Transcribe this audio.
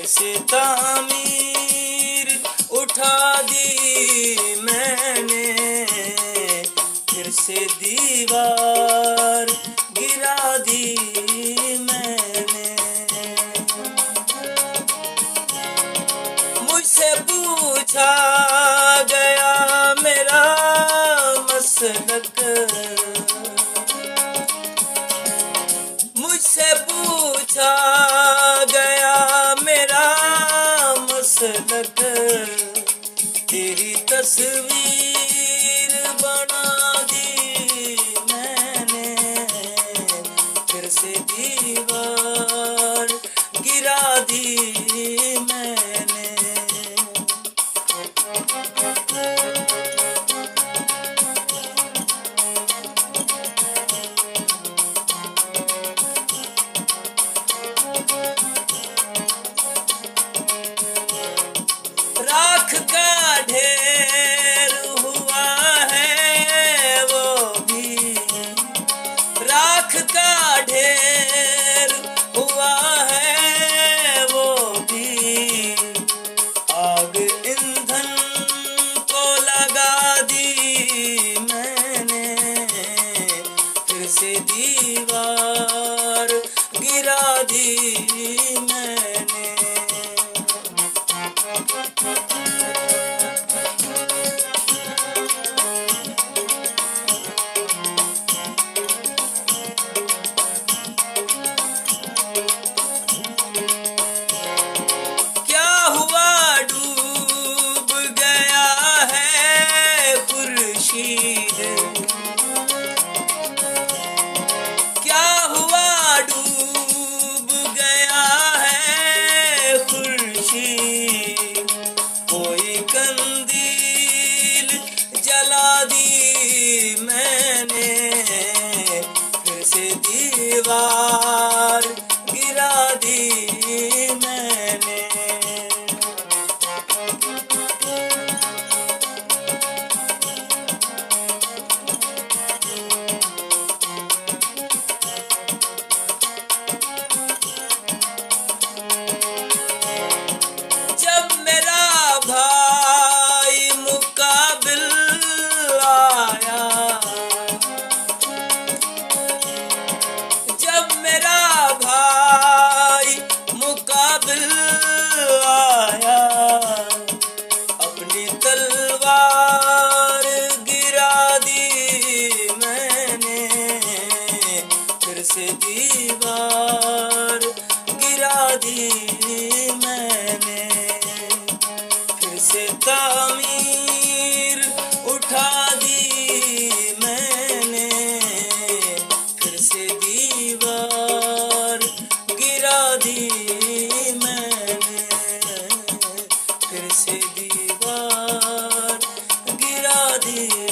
से तामीर उठा दी मैंने, फिर से दीवार गिरा दी मैंने। मुझसे पूछा गया मेरा मसलक, मुझसे पूछा गया मेरा मसलक, तेरी तस्वीर बना दी मैंने, फिर से दीवार गिरा दी मैंने। राख का ढेर हुआ है वो भी, राख का ढेर हुआ है वो भी, आग ईंधन को लगा दी मैंने, फिर से दीवार गिरा दी मैंने। क्या हुआ डूब गया है खुर्शीद, क्या हुआ डूब गया है खुर्शीद, कोई कंदील जला दी मैंने, फिर से दीवार गिरा दी मैंने। जब मेरा भाई मुकाबिल आया, जब मेरा भाई मुकाबिल आया, अपनी तलवार गिरा दी मैंने, फिर से दीवार गिरा दी मैंने, फिर से तामीर उठा दी मैंने, फिर से दीवार गिरा दी मैंने, फिर से दीवार गिरा दी।